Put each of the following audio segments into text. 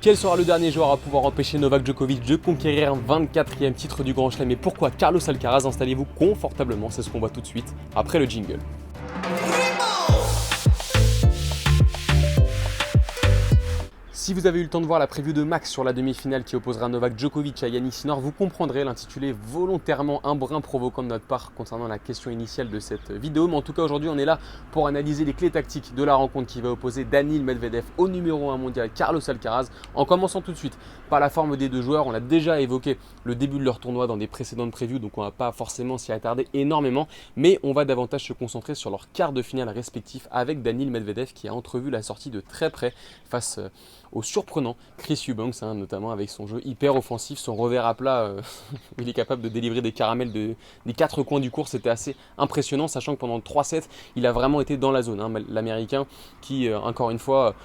Quel sera le dernier joueur à pouvoir empêcher Novak Djokovic de conquérir un 24e titre du Grand Chelem et pourquoi Carlos Alcaraz? Installez-vous confortablement, c'est ce qu'on voit tout de suite après le jingle. Si vous avez eu le temps de voir la preview de Max sur la demi-finale qui opposera Novak Djokovic à Yannick Sinner, vous comprendrez l'intitulé volontairement un brin provoquant de notre part concernant la question initiale de cette vidéo. Mais en tout cas, aujourd'hui, on est là pour analyser les clés tactiques de la rencontre qui va opposer Daniil Medvedev au numéro 1 mondial Carlos Alcaraz. En commençant tout de suite par la forme des deux joueurs, on a déjà évoqué le début de leur tournoi dans des précédentes previews, donc on ne va pas forcément s'y attarder énormément, mais on va davantage se concentrer sur leurs quarts de finale respectifs avec Daniil Medvedev qui a entrevu la sortie de très près face au surprenant Chris Eubanks, notamment avec son jeu hyper offensif, son revers à plat, où il est capable de délivrer des caramels des quatre coins du court. C'était assez impressionnant, sachant que pendant 3 sets, il a vraiment été dans la zone. L'Américain qui, encore une fois,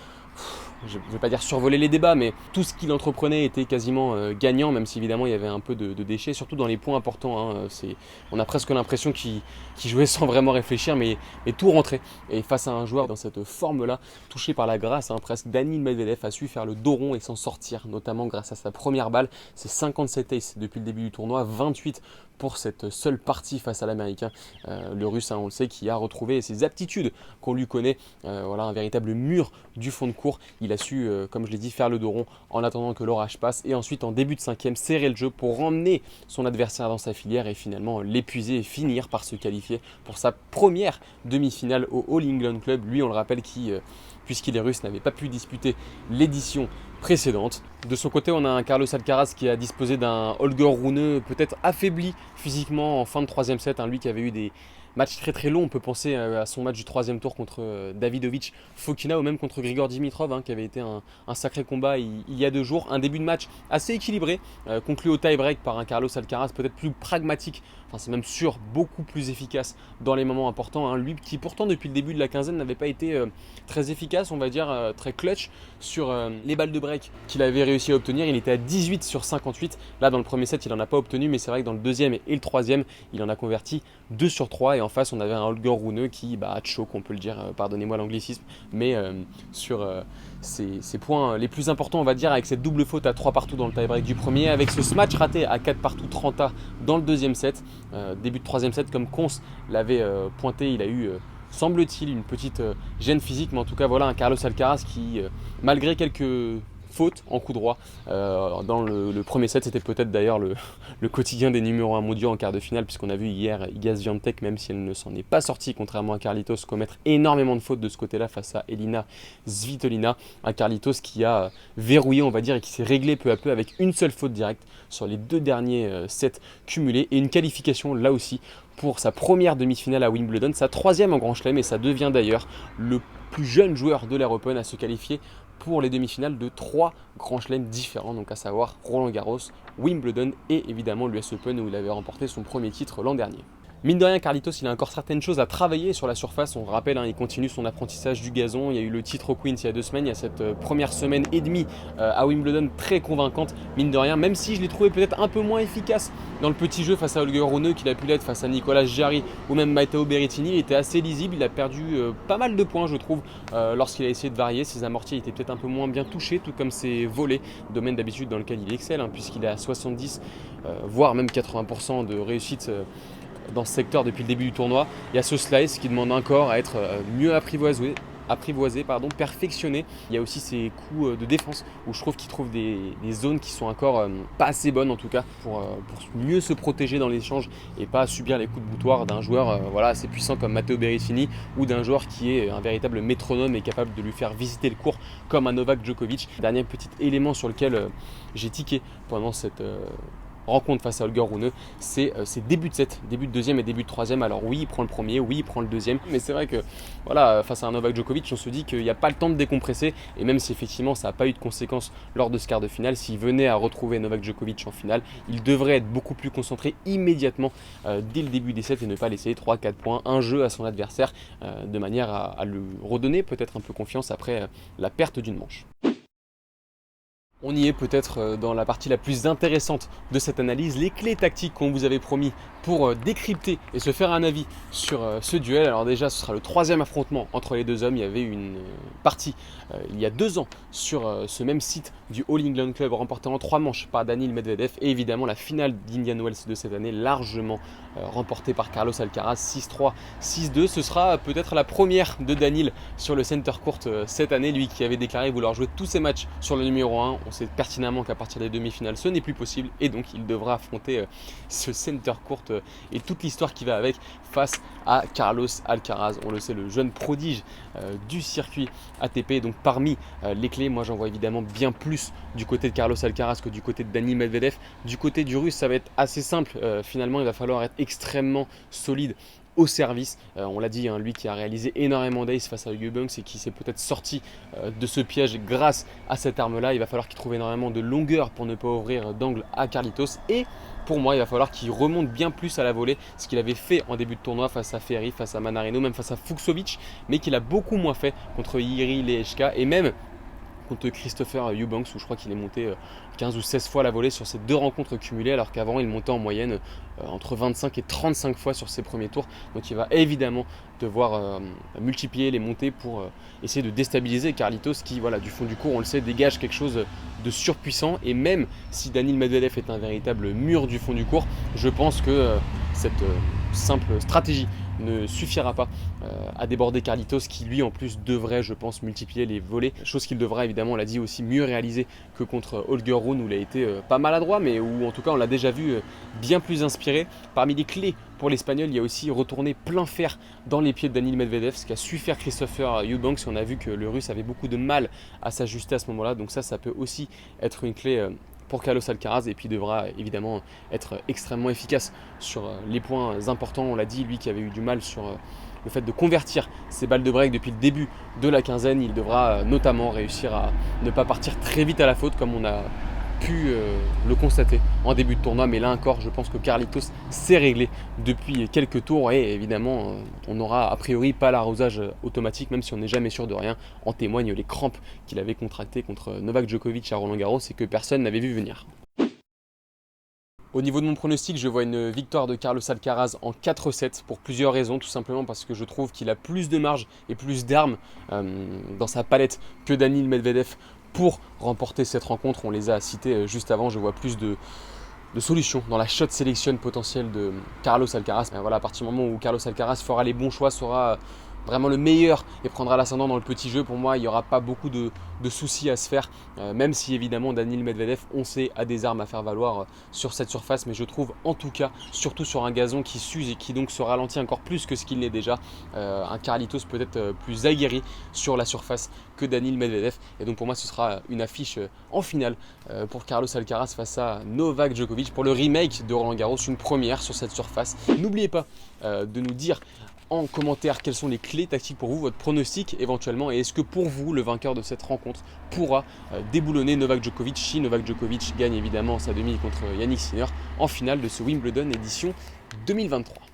je ne vais pas dire survoler les débats, mais tout ce qu'il entreprenait était quasiment gagnant, même si évidemment il y avait un peu de déchets, surtout dans les points importants. On a presque l'impression qu'il jouait sans vraiment réfléchir, mais tout rentrait. Et face à un joueur dans cette forme-là, touché par la grâce, presque, Daniil Medvedev a su faire le dos rond et s'en sortir, notamment grâce à sa première balle. C'est 57 aces depuis le début du tournoi, 28 pour cette seule partie face à l'Américain. Le Russe, on le sait, qui a retrouvé ses aptitudes qu'on lui connaît. Voilà, un véritable mur du fond de court. Il a su, comme je l'ai dit, faire le dos rond en attendant que l'orage passe et ensuite en début de cinquième serrer le jeu pour emmener son adversaire dans sa filière et finalement l'épuiser et finir par se qualifier pour sa première demi-finale au All England Club. Lui, on le rappelle, qui, puisqu'il est russe, n'avait pas pu disputer l'édition précédente. De son côté, on a un Carlos Alcaraz qui a disposé d'un Holger Rune peut-être affaibli physiquement en fin de troisième set, lui qui avait eu des matchs très très longs. On peut penser à son match du troisième tour contre Davidovich Fokina ou même contre Grigor Dimitrov, qui avait été un sacré combat il y a 2 jours. Un début de match assez équilibré, conclu au tie-break par un Carlos Alcaraz peut-être plus pragmatique, c'est même sûr beaucoup plus efficace dans les moments importants. Lui qui pourtant depuis le début de la quinzaine n'avait pas été très efficace, on va dire très clutch sur les balles de break qu'il avait réussi à obtenir. Il était à 18 sur 58. Là dans le premier set il n'en a pas obtenu, mais c'est vrai que dans le deuxième et le troisième il en a converti 2 sur 3. Et en face on avait un Holger Rune qui choke, on peut le dire, pardonnez-moi l'anglicisme, mais sur ses points les plus importants, on va dire, avec cette double faute à 3 partout dans le tie-break du premier, avec ce smash raté à 4 partout 30 dans le deuxième set. Début de troisième set, comme Cons l'avait pointé, il a eu semble-t-il une petite gêne physique, mais en tout cas voilà un Carlos Alcaraz qui, malgré quelques fautes en coup droit dans le premier set, c'était peut-être d'ailleurs le quotidien des numéros 1 mondiaux en quart de finale, puisqu'on a vu hier Iga Swiatek, même si elle ne s'en est pas sortie contrairement à Carlitos, commettre énormément de fautes de ce côté-là face à Elina Svitolina. Un Carlitos qui a verrouillé, on va dire, et qui s'est réglé peu à peu avec une seule faute directe sur les 2 derniers sets cumulés et une qualification là aussi pour sa première demi-finale à Wimbledon, sa 3e en Grand Chelem, et ça devient d'ailleurs le plus jeune joueur de l'ère Open à se qualifier pour les demi-finales de 3 grands chelems différents, donc à savoir Roland Garros, Wimbledon et évidemment l'US Open où il avait remporté son premier titre l'an dernier. Mine de rien, Carlitos, il a encore certaines choses à travailler sur la surface. On le rappelle, il continue son apprentissage du gazon. Il y a eu le titre au Queens il y a 2 semaines. Il y a cette première semaine et demie à Wimbledon très convaincante, mine de rien. Même si je l'ai trouvé peut-être un peu moins efficace dans le petit jeu face à Holger Rune qu'il a pu l'être face à Nicolas Jarry ou même Matteo Berrettini. Il était assez lisible. Il a perdu pas mal de points, je trouve, lorsqu'il a essayé de varier. Ses amortis étaient peut-être un peu moins bien touchés, tout comme ses volets, domaine d'habitude dans lequel il excelle, puisqu'il est à 70, voire même 80% de réussite dans ce secteur depuis le début du tournoi. Il y a ce slice qui demande encore à être mieux apprivoisé, perfectionné. Il y a aussi ces coups de défense où je trouve qu'il trouve des zones qui sont encore pas assez bonnes, en tout cas pour mieux se protéger dans l'échange et pas subir les coups de boutoir d'un joueur assez puissant comme Matteo Berrettini ou d'un joueur qui est un véritable métronome et capable de lui faire visiter le court comme un Novak Djokovic. Dernier petit élément sur lequel j'ai tiqué pendant cette rencontre face à Holger Rune, c'est ses débuts de set, début de deuxième et début de troisième. Alors oui, il prend le premier, oui, il prend le deuxième, mais c'est vrai que voilà, face à un Novak Djokovic, on se dit qu'il n'y a pas le temps de décompresser, et même si effectivement ça n'a pas eu de conséquences lors de ce quart de finale, s'il venait à retrouver Novak Djokovic en finale, il devrait être beaucoup plus concentré immédiatement dès le début des sets et ne pas laisser 3-4 points, un jeu à son adversaire, de manière à lui redonner peut-être un peu confiance après la perte d'une manche. On y est peut-être dans la partie la plus intéressante de cette analyse, les clés tactiques qu'on vous avait promis pour décrypter et se faire un avis sur ce duel. Alors déjà, ce sera le troisième affrontement entre les deux hommes. Il y avait une partie il y a 2 ans sur ce même site du All England Club remportée en 3 manches par Daniil Medvedev et évidemment la finale d'Indian Wells de cette année largement remportée par Carlos Alcaraz 6-3, 6-2. Ce sera peut-être la première de Daniil sur le center court cette année, lui qui avait déclaré vouloir jouer tous ses matchs sur le numéro 1. On sait pertinemment qu'à partir des demi-finales, ce n'est plus possible et donc il devra affronter ce center court et toute l'histoire qui va avec face à Carlos Alcaraz. On le sait, le jeune prodige du circuit ATP. Donc parmi les clés, moi j'en vois évidemment bien plus du côté de Carlos Alcaraz que du côté de Daniil Medvedev. Du côté du Russe, ça va être assez simple. Finalement, il va falloir être extrêmement solide au service. On l'a dit, hein, lui qui a réalisé énormément d'ace face à Eubanks et qui s'est peut-être sorti de ce piège grâce à cette arme-là. Il va falloir qu'il trouve énormément de longueur pour ne pas ouvrir d'angle à Carlitos. Et pour moi, il va falloir qu'il remonte bien plus à la volée, ce qu'il avait fait en début de tournoi face à Ferry, face à Manarino, même face à Fucsovics, mais qu'il a beaucoup moins fait contre Jiří Lehečka et même contre Christopher Eubanks où je crois qu'il est monté 15 ou 16 fois la volée sur ces 2 rencontres cumulées alors qu'avant il montait en moyenne entre 25 et 35 fois sur ses premiers tours. Donc il va évidemment devoir multiplier les montées pour essayer de déstabiliser Carlitos qui voilà, du fond du court on le sait dégage quelque chose de surpuissant et même si Daniil Medvedev est un véritable mur du fond du court, je pense que cette simple stratégie ne suffira pas à déborder Carlitos qui lui en plus devrait je pense multiplier les volées, chose qu'il devra évidemment on l'a dit aussi mieux réaliser que contre Holger Rune où il a été pas maladroit mais où en tout cas on l'a déjà vu bien plus inspiré. Parmi les clés pour l'Espagnol, il y a aussi retourné plein fer dans les pieds de Daniil Medvedev, ce qu'a su faire Christopher Eubanks. On a vu que le Russe avait beaucoup de mal à s'ajuster à ce moment-là, donc ça peut aussi être une clé pour Carlos Alcaraz et puis devra évidemment être extrêmement efficace sur les points importants. On l'a dit, lui qui avait eu du mal sur le fait de convertir ses balles de break depuis le début de la quinzaine, il devra notamment réussir à ne pas partir très vite à la faute comme on a pu le constater en début de tournoi, mais là encore je pense que Carlitos s'est réglé depuis quelques tours et évidemment on n'aura a priori pas l'arrosage automatique même si on n'est jamais sûr de rien. En témoignent les crampes qu'il avait contractées contre Novak Djokovic à Roland Garros et que personne n'avait vu venir. Au niveau de mon pronostic, je vois une victoire de Carlos Alcaraz en 4-7 pour plusieurs raisons, tout simplement parce que je trouve qu'il a plus de marge et plus d'armes dans sa palette que Daniil Medvedev pour remporter cette rencontre. On les a cités juste avant, je vois plus de solutions dans la shot selection potentielle de Carlos Alcaraz. Voilà, à partir du moment où Carlos Alcaraz fera les bons choix, sera vraiment le meilleur et prendra l'ascendant dans le petit jeu, pour moi il n'y aura pas beaucoup de soucis à se faire, même si évidemment Daniil Medvedev on sait a des armes à faire valoir sur cette surface, mais je trouve en tout cas surtout sur un gazon qui s'use et qui donc se ralentit encore plus que ce qu'il n'est déjà, un Carlitos peut-être plus aguerri sur la surface que Daniil Medvedev et donc pour moi ce sera une affiche en finale pour Carlos Alcaraz face à Novak Djokovic pour le remake de Roland Garros, une première sur cette surface. N'oubliez pas de nous dire en commentaire quelles sont les clés tactiques pour vous, votre pronostic éventuellement, et est-ce que pour vous le vainqueur de cette rencontre pourra déboulonner Novak Djokovic si Novak Djokovic gagne évidemment sa demi contre Yannick Sinner en finale de ce Wimbledon édition 2023.